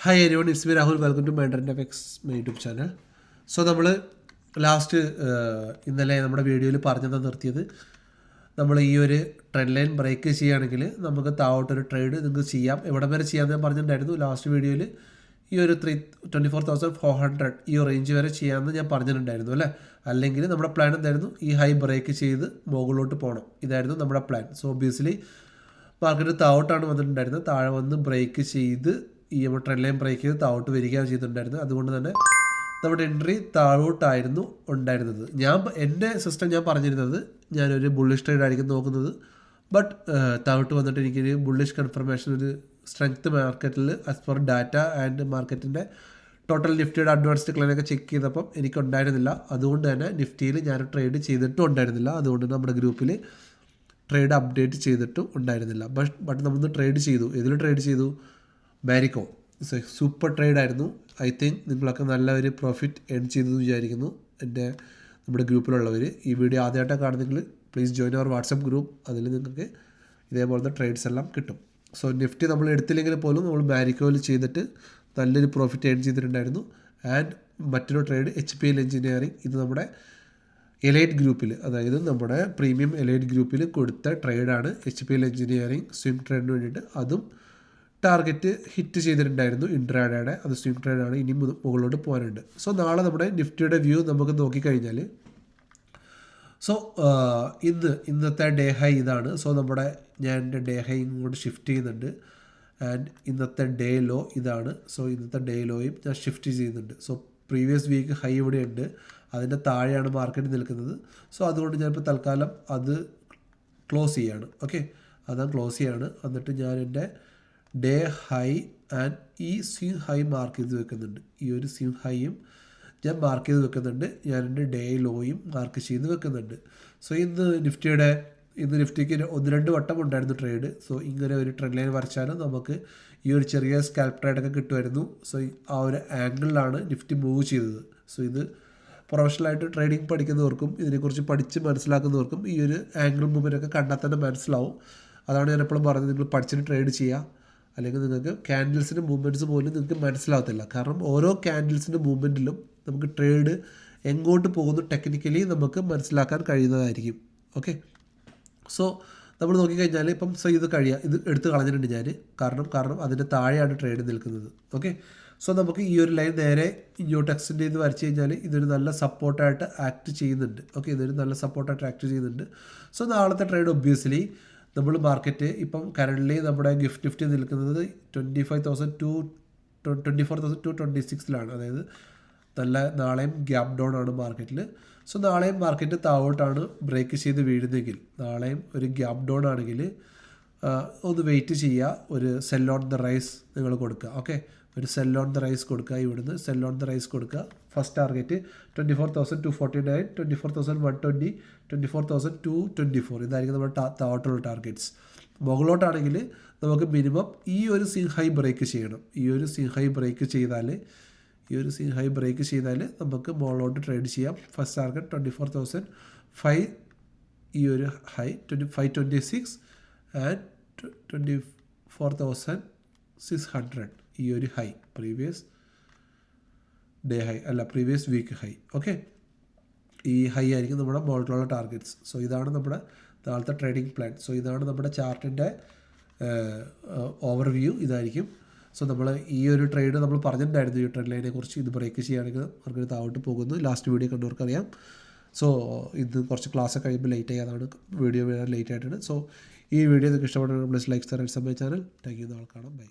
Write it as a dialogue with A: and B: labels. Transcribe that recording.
A: Hi everyone, it's me Rahul. Welcome to മൈൻഡ്രൻ്റ് F X my YouTube channel. So നമ്മൾ last ഇന്നലെ നമ്മുടെ വീഡിയോയിൽ പറഞ്ഞത് നിർത്തിയത്, നമ്മൾ ഈ ഒരു ട്രെൻഡ് ലൈൻ ബ്രേക്ക് ചെയ്യുകയാണെങ്കിൽ നമുക്ക് താഴോട്ടൊരു ട്രേഡ് നിങ്ങൾക്ക് ചെയ്യാം. എവിടെ വരെ ചെയ്യാമെന്ന് ഞാൻ പറഞ്ഞിട്ടുണ്ടായിരുന്നു ലാസ്റ്റ് വീഡിയോയിൽ. ഈ ഒരു 24,400 ഈ റേഞ്ച് വരെ ചെയ്യാമെന്ന് ഞാൻ പറഞ്ഞിട്ടുണ്ടായിരുന്നു അല്ലേ. അല്ലെങ്കിൽ നമ്മുടെ പ്ലാൻ എന്തായിരുന്നു, ഈ ഹൈ ബ്രേക്ക് ചെയ്ത് മുകളിലോട്ട് പോകണം, ഇതായിരുന്നു നമ്മുടെ പ്ലാൻ. സോ ഒബ്വിയസ്ലി മാർക്കറ്റ് താഴോട്ടാണ് വന്നിട്ടുണ്ടായിരുന്നത്. താഴെ വന്ന് ബ്രേക്ക് ചെയ്ത് ഈ ട്രെൻഡ് ലൈൻ ബ്രേക്ക് ചെയ്ത് താഴോട്ട് വരികയാണ് ചെയ്തിട്ടുണ്ടായിരുന്നത്. അതുകൊണ്ട് തന്നെ നമ്മുടെ എൻട്രി താഴോട്ടായിരുന്നു ഉണ്ടായിരുന്നത്. എൻ്റെ സിസ്റ്റം ഞാൻ പറഞ്ഞിരുന്നത് ഞാനൊരു ബുള്ളിഷ് ട്രേഡ് ആയിരിക്കും നോക്കുന്നത്. ബട്ട് താഴോട്ട് വന്നിട്ട് എനിക്കൊരു ബുള്ളിഷ് കൺഫർമേഷൻ, ഒരു സ്ട്രെങ്ത് മാർക്കറ്റിൽ ആസ് പെർ ഡാറ്റ ആൻഡ് മാർക്കറ്റിൻ്റെ ടോട്ടൽ നിഫ്റ്റിയുടെ അഡ്വാൻസ്ഡ് ക്ലൈനൊക്കെ ചെക്ക് ചെയ്തപ്പം എനിക്കുണ്ടായിരുന്നില്ല. അതുകൊണ്ട് തന്നെ നിഫ്റ്റിയിൽ ഞാൻ ട്രേഡ് ചെയ്തിട്ടും ഉണ്ടായിരുന്നില്ല. അതുകൊണ്ട് നമ്മുടെ ഗ്രൂപ്പിൽ ട്രേഡ് അപ്ഡേറ്റ് ചെയ്തിട്ടും ഉണ്ടായിരുന്നില്ല. ബട്ട് നമ്മൾ ട്രേഡ് ചെയ്തു. ഇതിൽ ട്രേഡ് ചെയ്തു മാരിക്കോ. സൂപ്പർ ട്രേഡ് ആയിരുന്നു. ഐ തിങ്ക് നിങ്ങളൊക്കെ നല്ല ഒരു പ്രോഫിറ്റ് ഏൺ ചെയ്തെന്ന് വിചാരിക്കുന്നു. നമ്മുടെ ഗ്രൂപ്പിലുള്ളവർ ഈ വീഡിയോ ആദ്യമായിട്ടാണ് കാണുന്നെങ്കിൽ please join our WhatsApp group. അതിൽ നിങ്ങൾക്ക് ഇതേപോലത്തെ ട്രേഡ്സ് എല്ലാം കിട്ടും. സോ നിഫ്റ്റി നമ്മൾ എടുത്തില്ലെങ്കിൽ പോലും നമ്മൾ മാരിക്കോയിൽ ചെയ്തിട്ട് നല്ലൊരു പ്രോഫിറ്റ് ഏൺ ചെയ്തിട്ടുണ്ടായിരുന്നു. ആൻഡ് മറ്റൊരു ട്രേഡ് HPL എഞ്ചിനീയറിംഗ്, ഇത് നമ്മുടെ എലൈറ്റ് ഗ്രൂപ്പിൽ, അതായത് നമ്മുടെ പ്രീമിയം എലൈറ്റ് ഗ്രൂപ്പിൽ കൊടുത്ത ട്രേഡാണ്. HPL എഞ്ചിനീയറിംഗ് സ്വിംഗ് ട്രേഡിന് വേണ്ടിയിട്ട് അതും ടാർഗറ്റ് ഹിറ്റ് ചെയ്തിട്ടുണ്ടായിരുന്നു ഇൻട്രാഡേയുടെ. അത് സ്വിംഗ് ട്രേഡാണ്, ഇനി മുകളിലോട്ട് പോകാനുണ്ട്. സോ നാളെ നമ്മുടെ നിഫ്റ്റിയുടെ വ്യൂ നമുക്ക് നോക്കിക്കഴിഞ്ഞാൽ, സോ ഇന്നത്തെ ഡേ ഹൈ ഇതാണ്. സോ ഞാൻ എൻ്റെ ഡേ ഹൈ ഇങ്ങോട്ട് ഷിഫ്റ്റ് ചെയ്യുന്നുണ്ട്. ആൻഡ് ഇന്നത്തെ ഡേ ലോ ഇതാണ്. സോ ഇന്നത്തെ ഡേ ലോയും ഞാൻ ഷിഫ്റ്റ് ചെയ്യുന്നുണ്ട്. സോ പ്രീവിയസ് വീക്ക് ഹൈ ഇവിടെയുണ്ട്, അതിൻ്റെ താഴെയാണ് മാർക്കറ്റ് നിൽക്കുന്നത്. സോ അതുകൊണ്ട് ഞാനിപ്പോൾ തൽക്കാലം അത് ക്ലോസ് ചെയ്യാണ്. ഓക്കെ, അതാണ് ക്ലോസ് ചെയ്യാണ്. എന്നിട്ട് ഞാൻ എൻ്റെ ഡേ ഹൈ ആൻഡ് ഈ സ്വിംഗ് ഹൈ മാർക്ക് ചെയ്ത് വെക്കുന്നുണ്ട്. ഈ ഒരു സ്വിംഗ് ഹൈയും ഞാൻ മാർക്ക് ചെയ്ത് വെക്കുന്നുണ്ട്. ഞാൻ എൻ്റെ ഡേ ലോയും മാർക്ക് ചെയ്ത് വെക്കുന്നുണ്ട്. സോ ഇന്ന് നിഫ്റ്റിക്ക് 1-2 വട്ടം ഉണ്ടായിരുന്നു ട്രേഡ്. സോ ഇങ്ങനെ ഒരു ട്രെൻഡ് ലൈൻ വരച്ചാലും നമുക്ക് ഈ ഒരു ചെറിയ സ്കാൽപ്പ് ട്രേഡൊക്കെ കിട്ടുമായിരുന്നു. സോ ആ ഒരു ആംഗിളിലാണ് നിഫ്റ്റി മൂവ് ചെയ്തത്. സോ ഇത് പ്രൊഫഷണലായിട്ട് ട്രേഡിംഗ് പഠിക്കുന്നവർക്കും ഇതിനെക്കുറിച്ച് പഠിച്ച് മനസ്സിലാക്കുന്നവർക്കും ഈ ഒരു ആംഗിൾ മൂവ്മെൻറ്റൊക്കെ കണ്ടാൽ തന്നെ മനസ്സിലാവും. അതാണ് ഞാൻ എപ്പോഴും പറഞ്ഞത്, നിങ്ങൾ പഠിച്ചിട്ട് ട്രേഡ് ചെയ്യുക. അല്ലെങ്കിൽ നിങ്ങൾക്ക് ക്യാൻഡിൽസിൻ്റെ മൂവ്മെൻറ്റ്സ് പോലും നിങ്ങൾക്ക് മനസ്സിലാവത്തില്ല. കാരണം ഓരോ ക്യാൻഡിൽസിൻ്റെ മൂവ്മെൻറ്റിലും നമുക്ക് ട്രേഡ് എങ്ങോട്ട് പോകുന്നു ടെക്നിക്കലി നമുക്ക് മനസ്സിലാക്കാൻ കഴിയുന്നതായിരിക്കും. ഓക്കെ, സോ നമ്മൾ നോക്കിക്കഴിഞ്ഞാൽ ഇപ്പം ഇത് എടുത്ത് കളഞ്ഞിട്ടുണ്ട് ഞാൻ. കാരണം അതിൻ്റെ താഴെയാണ് ട്രേഡ് നിൽക്കുന്നത്. ഓക്കെ, സോ നമുക്ക് ഈ ഒരു ലൈൻ നേരെ ഇങ്ങോട്ട് എക്സ്റ്റെൻഡ് ചെയ്ത് വരച്ച് കഴിഞ്ഞാൽ ഇതൊരു നല്ല സപ്പോർട്ടായിട്ട് ആക്ട് ചെയ്യുന്നുണ്ട്. ഓക്കെ, ഇതൊരു നല്ല സപ്പോർട്ടായിട്ട് ആക്ട് ചെയ്യുന്നുണ്ട്. സോ നാളത്തെ ട്രേഡ് ഒബ്വിയസ്ലി നമ്മൾ മാർക്കറ്റ് ഇപ്പം കറൻ്റ്ലി നമ്മുടെ നിഫ്റ്റി നിൽക്കുന്നത് 24,226 അതായത് നല്ല നാളെയും ഗ്യാപ്പ് ഡൗൺ ആണ് മാർക്കറ്റിൽ. സോ നാളെയും മാർക്കറ്റ് താഴോട്ടാണ് ബ്രേക്ക് ചെയ്ത് വീഴുന്നെങ്കിൽ, നാളെയും ഒരു ഗ്യാപ്പ് ഡൗൺ ആണെങ്കിൽ ഒന്ന് വെയിറ്റ് ചെയ്യുക. ഒരു സെൽ ഓൺ ദ റൈസ് നിങ്ങൾ കൊടുക്കുക. ഓക്കെ, ഒരു സെൽ ഓൺ ദ റൈസ് കൊടുക്കുക. ഇവിടുന്ന് സെൽ ഓൺ ദ റൈസ് കൊടുക്കുക. ഫസ്റ്റ് ടാർഗറ്റ് 24,249, 24,120, 24,224 ഇതായിരിക്കും നമ്മുടെ താഴോട്ടുള്ള ടാർഗറ്റ്സ്. മുകളിലോട്ടാണെങ്കിൽ നമുക്ക് മിനിമം ഈ ഒരു സ്വിംഗ് ഹൈ ബ്രേക്ക് ചെയ്യണം. ഈ ഒരു സ്വിംഗ് ഹൈ ബ്രേക്ക് ചെയ്താൽ നമുക്ക് മുകളിലോട്ട് ട്രേഡ് ചെയ്യാം. ഫസ്റ്റ് ടാർഗറ്റ് 24,005, ഈ ഒരു ഹൈ 526 ആൻഡ് 24,600 ഈ ഒരു ഹൈ, പ്രീവിയസ് ഡേ ഹൈ അല്ല പ്രീവിയസ് വീക്ക് ഹൈ. ഓക്കെ, ഈ ഹൈ ആയിരിക്കും നമ്മുടെ മുകളിലുള്ള ടാർഗറ്റ്സ്. സോ ഇതാണ് നമ്മുടെ നാളത്തെ ട്രേഡിംഗ് പ്ലാൻ. സോ ഇതാണ് നമ്മുടെ ചാർട്ടിൻ്റെ ഓവർവ്യൂ ഇതായിരിക്കും. സോ നമ്മൾ ഈ ഒരു ട്രേഡ് നമ്മൾ പറഞ്ഞിട്ടുണ്ടായിരുന്നു, ഈ ട്രെൻഡ് ലൈനെ കുറിച്ച്. ഇത് ബ്രേക്ക് ചെയ്യുകയാണെങ്കിൽ മാർക്കറ്റ് താഴോട്ട് പോകുന്നു. Last video കണ്ടവർക്കറിയാം. സോ ഇത് കുറച്ച് ക്ലാസ് കഴിയുമ്പോൾ ലേറ്റ് ആയതാണ്, വീഡിയോ വരാൻ ലേറ്റ് ആയിട്ടാണ്. സോ ഈ വീഡിയോ നിങ്ങൾക്ക് ഇഷ്ടപ്പെട്ടാൽ പ്ലീസ് ലൈക്ക് തരാൻ മൈ ചാനൽ. Thank you. നാളെ കാണാം. ബൈ.